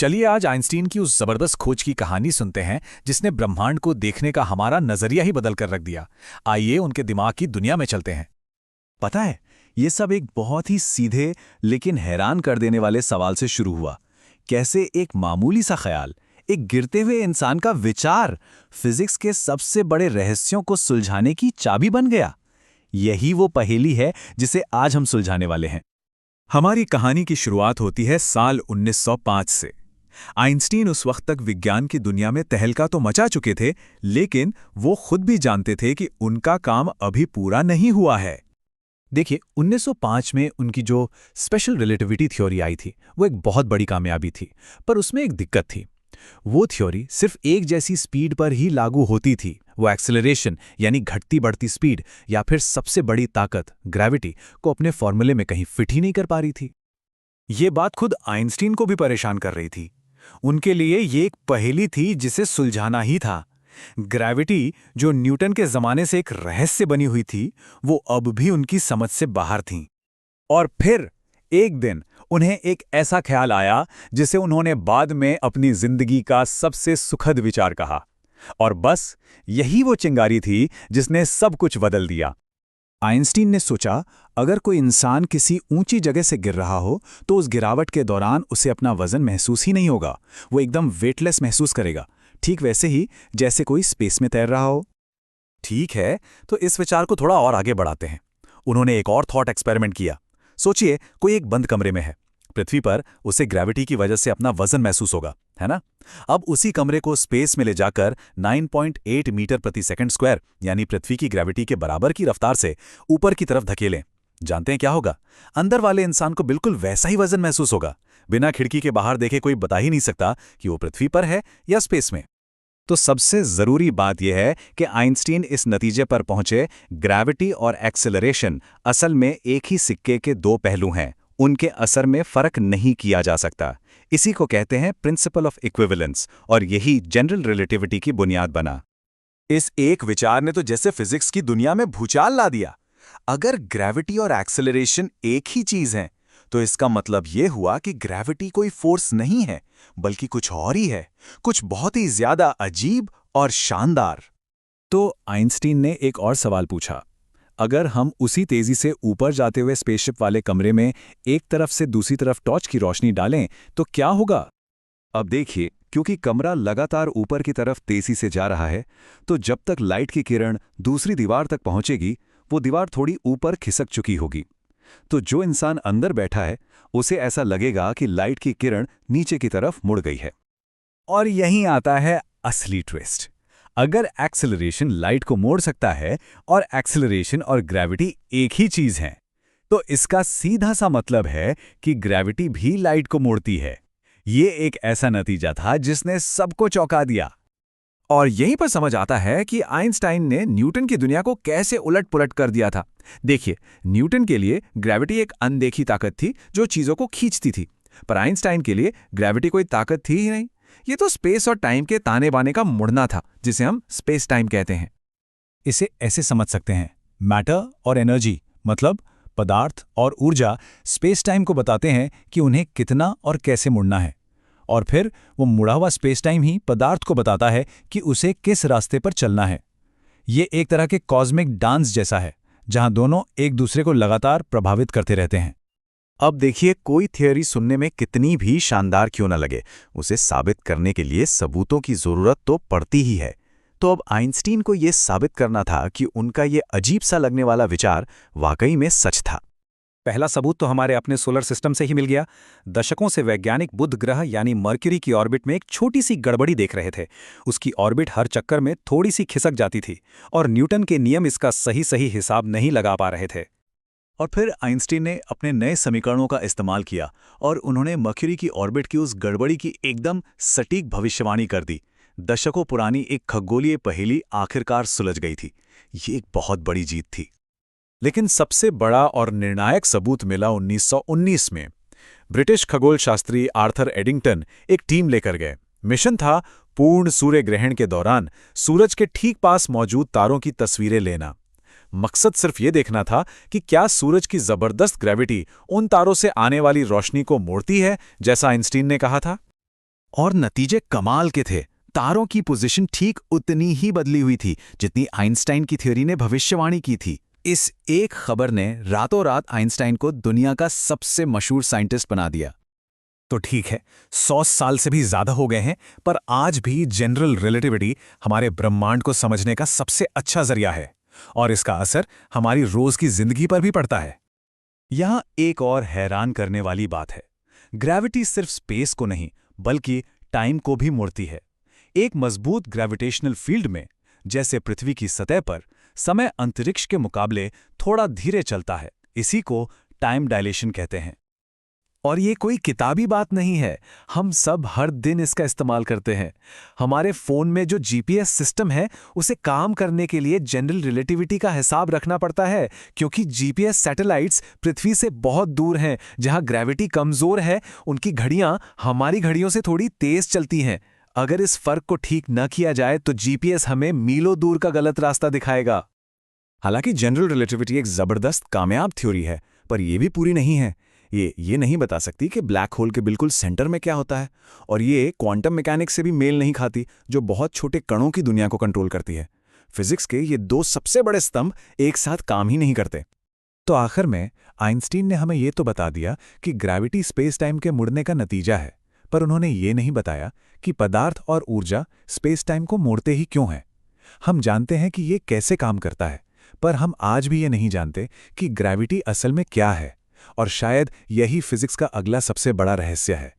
चलिए आज आइंस्टीन की उस जबरदस्त खोज की कहानी सुनते हैं जिसने ब्रह्मांड को देखने का हमारा नजरिया ही बदल कर रख दिया। आइए उनके दिमाग की दुनिया में चलते हैं। पता है, ये सब एक बहुत ही सीधे लेकिन हैरान कर देने वाले सवाल से शुरू हुआ। कैसे एक मामूली सा ख्याल, एक गिरते हुए इंसान का विचार, फिजिक्स के सबसे बड़े रहस्यों को सुलझाने की चाबी बन गया। यही वो पहेली है जिसे आज हम सुलझाने वाले हैं। हमारी कहानी की शुरुआत होती है साल 1905 से। आइंस्टीन उस वक्त तक विज्ञान की दुनिया में तहलका तो मचा चुके थे, लेकिन वो खुद भी जानते थे कि उनका काम अभी पूरा नहीं हुआ है। देखिए 1905 में उनकी जो स्पेशल रिलेटिविटी थ्योरी आई थी वो एक बहुत बड़ी कामयाबी थी, पर उसमें एक दिक्कत थी। वो थ्योरी सिर्फ एक जैसी स्पीड पर ही लागू होती थी। वो एक्सेलरेशन यानी घटती बढ़ती स्पीड या फिर सबसे बड़ी ताकत ग्रेविटी को अपने फॉर्मूले में कहीं फिट ही नहीं कर पा रही थी। ये बात खुद आइंस्टीन को भी परेशान कर रही थी। उनके लिए ये एक पहेली थी जिसे सुलझाना ही था। ग्रेविटी, जो न्यूटन के जमाने से एक रहस्य बनी हुई थी, वो अब भी उनकी समझ से बाहर थी। और फिर एक दिन उन्हें एक ऐसा ख्याल आया जिसे उन्होंने बाद में अपनी जिंदगी का सबसे सुखद विचार कहा। और बस यही वो चिंगारी थी जिसने सब कुछ बदल दिया। आइंस्टीन ने सोचा, अगर कोई इंसान किसी ऊंची जगह से गिर रहा हो तो उस गिरावट के दौरान उसे अपना वजन महसूस ही नहीं होगा। वो एकदम वेटलेस महसूस करेगा, ठीक वैसे ही जैसे कोई स्पेस में तैर रहा हो। ठीक है, तो इस विचार को थोड़ा और आगे बढ़ाते हैं। उन्होंने एक और थॉट एक्सपेरिमेंट किया। सोचिए कोई एक बंद कमरे में है। पृथ्वी पर उसे ग्रेविटी की वजह से अपना वजन महसूस होगा, है ना? अब उसी कमरे को स्पेस में ले जाकर 9.8 मीटर प्रति सेकंड स्क्वायर यानी पृथ्वी की ग्रेविटी के बराबर की रफ्तार से ऊपर की तरफ धकेलें। जानते हैं क्या होगा? अंदर वाले इंसान को बिल्कुल वैसा ही वजन महसूस होगा। बिना खिड़की के बाहर देखे कोई बता ही नहीं सकता कि वो पृथ्वी पर है या स्पेस में। तो सबसे जरूरी बात यह है कि आइंस्टीन इस नतीजे पर पहुंचे, ग्रेविटी और एक्सेलरेशन असल में एक ही सिक्के के दो पहलू हैं। उनके असर में फर्क नहीं किया जा सकता। इसी को कहते हैं प्रिंसिपल ऑफ इक्विवेलेंस, और यही जनरल रिलेटिविटी की बुनियाद बना। इस एक विचार ने तो जैसे फिजिक्स की दुनिया में भूचाल ला दिया। अगर ग्रेविटी और एक्सेलरेशन एक ही चीज हैं, तो इसका मतलब यह हुआ कि ग्रेविटी कोई फोर्स नहीं है, बल्कि कुछ और ही है, कुछ बहुत ही ज्यादा अजीब और शानदार। तो आइंस्टीन ने एक और सवाल पूछा, अगर हम उसी तेजी से ऊपर जाते हुए स्पेसशिप वाले कमरे में एक तरफ से दूसरी तरफ टॉर्च की रोशनी डालें तो क्या होगा? अब देखिए, क्योंकि कमरा लगातार ऊपर की तरफ तेजी से जा रहा है, तो जब तक लाइट की किरण दूसरी दीवार तक पहुंचेगी, वो दीवार थोड़ी ऊपर खिसक चुकी होगी। तो जो इंसान अंदर बैठा है, उसे ऐसा लगेगा कि लाइट की किरण नीचे की तरफ मुड़ गई है। और यहीं आता है असली ट्विस्ट। अगर एक्सेलरेशन लाइट को मोड़ सकता है और एक्सेलरेशन और ग्रेविटी एक ही चीज है, तो इसका सीधा सा मतलब है कि ग्रेविटी भी लाइट को मोड़ती है। ये एक ऐसा नतीजा था जिसने सबको चौंका दिया। और यहीं पर समझ आता है कि आइंस्टाइन ने न्यूटन की दुनिया को कैसे उलट-पुलट कर दिया था। देखिए, न्यूटन के लिए ग्रेविटी एक अनदेखी ताकत थी जो चीजों को खींचती थी, पर आइंस्टाइन के लिए ग्रेविटी कोई ताकत थी ही नहीं। ये तो स्पेस और टाइम के ताने बाने का मुड़ना था, जिसे हम स्पेस टाइम कहते हैं। इसे ऐसे समझ सकते हैं, मैटर और एनर्जी मतलब पदार्थ और ऊर्जा स्पेस टाइम को बताते हैं कि उन्हें कितना और कैसे मुड़ना है, और फिर वो मुड़ा हुआ स्पेस टाइम ही पदार्थ को बताता है कि उसे किस रास्ते पर चलना है। ये एक तरह के कॉस्मिक डांस जैसा है, जहां दोनों एक दूसरे को लगातार प्रभावित करते रहते हैं। अब देखिए, कोई थियोरी सुनने में कितनी भी शानदार क्यों न लगे, उसे साबित करने के लिए सबूतों की जरूरत तो पड़ती ही है। तो अब आइंस्टीन को यह साबित करना था कि उनका ये अजीब सा लगने वाला विचार वाकई में सच था। पहला सबूत तो हमारे अपने सोलर सिस्टम से ही मिल गया। दशकों से वैज्ञानिक बुध ग्रह यानी मर्क्यूरी की ऑर्बिट में एक छोटी सी गड़बड़ी देख रहे थे। उसकी ऑर्बिट हर चक्कर में थोड़ी सी खिसक जाती थी और न्यूटन के नियम इसका सही सही हिसाब नहीं लगा पा रहे थे। और फिर आइंस्टीन ने अपने नए समीकरणों का इस्तेमाल किया और उन्होंने मर्क्यूरी की ऑर्बिट की उस गड़बड़ी की एकदम सटीक भविष्यवाणी कर दी। दशकों पुरानी एक खगोलीय पहेली आखिरकार सुलझ गई थी। ये एक बहुत बड़ी जीत थी। लेकिन सबसे बड़ा और निर्णायक सबूत मिला 1919 में। ब्रिटिश खगोल शास्त्री आर्थर एडिंगटन एक टीम लेकर गए। मिशन था पूर्ण सूर्य ग्रहण के दौरान सूरज के ठीक पास मौजूद तारों की तस्वीरें लेना। मकसद सिर्फ ये देखना था कि क्या सूरज की जबरदस्त ग्रेविटी उन तारों से आने वाली रोशनी को मोड़ती है, जैसा आइंस्टीन ने कहा था। और नतीजे कमाल के थे। तारों की पोजीशन ठीक उतनी ही बदली हुई थी जितनी आइंस्टाइन की थ्योरी ने भविष्यवाणी की थी। इस एक खबर ने रातों रात आइंस्टाइन को दुनिया का सबसे मशहूर साइंटिस्ट बना दिया। तो ठीक है, 100 साल से भी ज्यादा हो गए हैं, पर आज भी जनरल रिलेटिविटी हमारे ब्रह्मांड को समझने का सबसे अच्छा जरिया है, और इसका असर हमारी रोज की जिंदगी पर भी पड़ता है। यहां एक और हैरान करने वाली बात है। ग्रेविटी सिर्फ स्पेस को नहीं, बल्कि टाइम को भी मोड़ती है। एक मजबूत ग्रेविटेशनल फील्ड में, जैसे पृथ्वी की सतह पर, समय अंतरिक्ष के मुकाबले थोड़ा धीरे चलता है। इसी को टाइम डायलेशन कहते हैं। और ये कोई किताबी बात नहीं है, हम सब हर दिन इसका इस्तेमाल करते हैं। हमारे फ़ोन में जो जीपीएस सिस्टम है, उसे काम करने के लिए जनरल रिलेटिविटी का हिसाब रखना पड़ता है, क्योंकि जीपीएस सैटेलाइट्स पृथ्वी से बहुत दूर हैं। जहां ग्रेविटी कमज़ोर है, उनकी घड़ियां हमारी घड़ियों से थोड़ी तेज़ चलती हैं। अगर इस फ़र्क को ठीक न किया जाए तो जीपीएस हमें मीलों दूर का गलत रास्ता दिखाएगा। हालांकि जनरल रिलेटिविटी एक ज़बरदस्त कामयाब थ्योरी है, पर यह भी पूरी नहीं है। ये नहीं बता सकती कि ब्लैक होल के बिल्कुल सेंटर में क्या होता है, और ये क्वांटम मैकेनिक्स से भी मेल नहीं खाती, जो बहुत छोटे कणों की दुनिया को कंट्रोल करती है। फिजिक्स के ये दो सबसे बड़े स्तंभ एक साथ काम ही नहीं करते। तो आखिर में आइंस्टीन ने हमें ये तो बता दिया कि ग्रेविटी स्पेस टाइम के मुड़ने का नतीजा है, पर उन्होंने ये नहीं बताया कि पदार्थ और ऊर्जा स्पेस टाइम को मोड़ते ही क्यों हैं। हम जानते हैं कि ये कैसे काम करता है, पर हम आज भी ये नहीं जानते कि ग्रेविटी असल में क्या है, और शायद यही फिजिक्स का अगला सबसे बड़ा रहस्य है।